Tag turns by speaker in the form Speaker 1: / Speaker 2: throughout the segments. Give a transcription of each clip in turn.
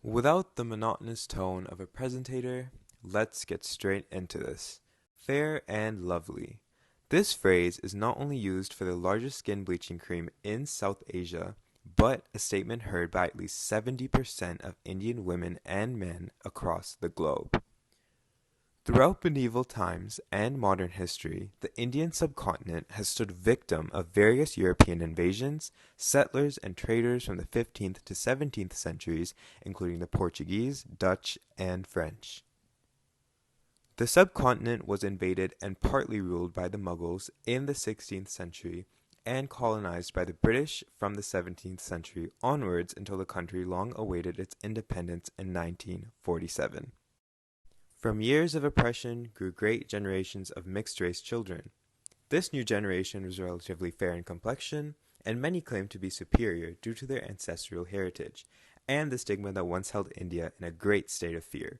Speaker 1: Without the monotonous tone of a presentator, let's get straight into this. Fair and lovely. This phrase is not only used for the largest skin bleaching cream in South Asia, but a statement heard by at least 70% of Indian women and men across the globe. Throughout medieval times and modern history, the Indian subcontinent has stood victim of various European invasions, settlers, and traders from the 15th to 17th centuries, including the Portuguese, Dutch, and French. The subcontinent was invaded and partly ruled by the Mughals in the 16th century and colonized by the British from the 17th century onwards until the country long awaited its independence in 1947. From years of oppression grew great generations of mixed-race children. This new generation was relatively fair in complexion, and many claimed to be superior due to their ancestral heritage, and the stigma that once held India in a great state of fear.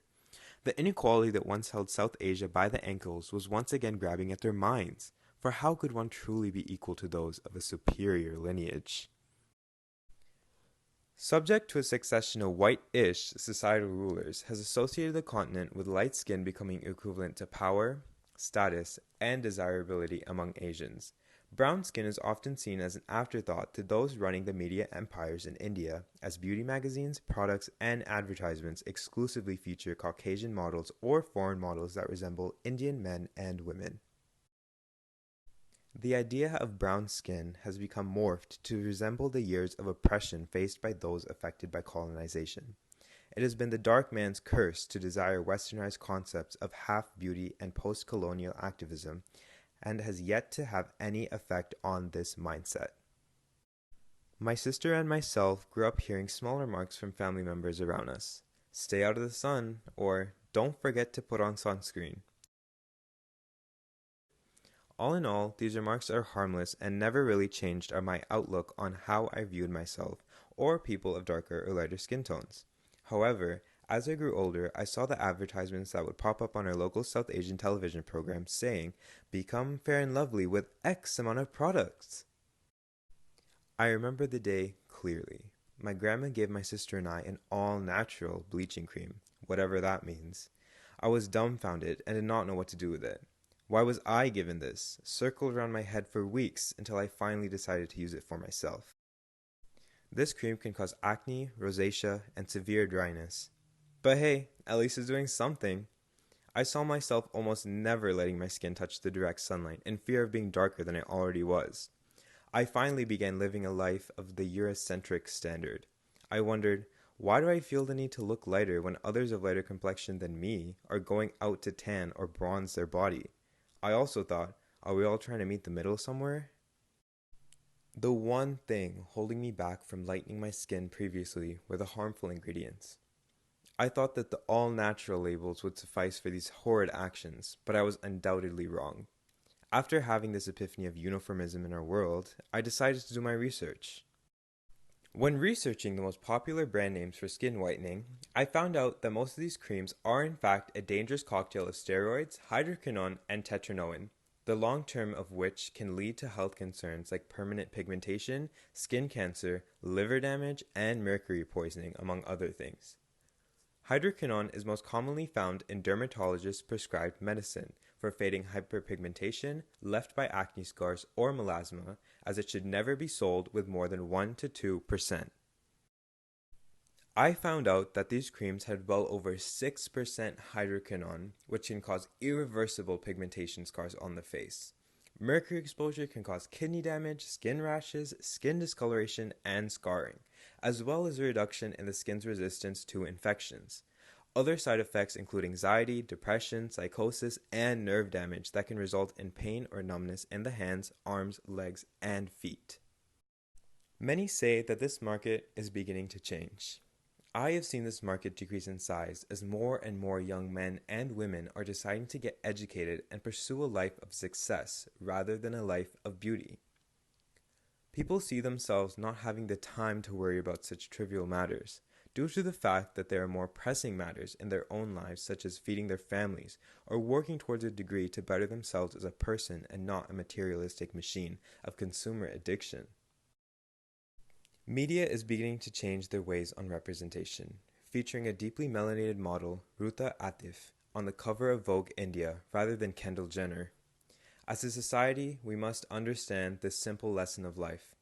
Speaker 1: The inequality that once held South Asia by the ankles was once again grabbing at their minds, for how could one truly be equal to those of a superior lineage? Subject to a succession of white-ish societal rulers has associated the continent with light skin becoming equivalent to power, status, and desirability among Asians. Brown skin is often seen as an afterthought to those running the media empires in India, as beauty magazines, products, and advertisements exclusively feature Caucasian models or foreign models that resemble Indian men and women. The idea of brown skin has become morphed to resemble the years of oppression faced by those affected by colonization. It has been the dark man's curse to desire westernized concepts of half-beauty and post-colonial activism, and has yet to have any effect on this mindset. My sister and myself grew up hearing small remarks from family members around us. Stay out of the sun, or don't forget to put on sunscreen. All in all, these remarks are harmless and never really changed my outlook on how I viewed myself or people of darker or lighter skin tones. However, as I grew older, I saw the advertisements that would pop up on our local South Asian television program saying, "Become fair and lovely with X amount of products." I remember the day clearly. My grandma gave my sister and I an all-natural bleaching cream, whatever that means. I was dumbfounded and did not know what to do with it. Why was I given this? Circled around my head for weeks until I finally decided to use it for myself. This cream can cause acne, rosacea, and severe dryness. But hey, at least it's doing something. I saw myself almost never letting my skin touch the direct sunlight in fear of being darker than I already was. I finally began living a life of the Eurocentric standard. I wondered, why do I feel the need to look lighter when others of lighter complexion than me are going out to tan or bronze their body? I also thought, are we all trying to meet the middle somewhere? The one thing holding me back from lightening my skin previously were the harmful ingredients. I thought that the all-natural labels would suffice for these horrid actions, but I was undoubtedly wrong. After having this epiphany of uniformism in our world, I decided to do my research. When researching the most popular brand names for skin whitening, I found out that most of these creams are in fact a dangerous cocktail of steroids, hydroquinone, and tetraenoin, the long term of which can lead to health concerns like permanent pigmentation, skin cancer, liver damage, and mercury poisoning, among other things. Hydroquinone is most commonly found in dermatologist-prescribed medicine for fading hyperpigmentation left by acne scars or melasma, as it should never be sold with more than 1 to 2%. I found out that these creams had well over 6% hydroquinone, which can cause irreversible pigmentation scars on the face. Mercury exposure can cause kidney damage, skin rashes, skin discoloration, and scarring, as well as a reduction in the skin's resistance to infections. Other side effects include anxiety, depression, psychosis, and nerve damage that can result in pain or numbness in the hands, arms, legs, and feet. Many say that this market is beginning to change. I have seen this market decrease in size as more and more young men and women are deciding to get educated and pursue a life of success rather than a life of beauty. People see themselves not having the time to worry about such trivial matters, due to the fact that there are more pressing matters in their own lives, such as feeding their families or working towards a degree to better themselves as a person and not a materialistic machine of consumer addiction. Media is beginning to change their ways on representation. featuring a deeply melanated model, Ruta Atif, on the cover of Vogue India rather than Kendall Jenner. As a society, we must understand this simple lesson of life.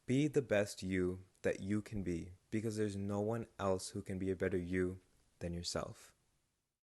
Speaker 1: Be the best you that you can be, because there's no one else who can be a better you than yourself.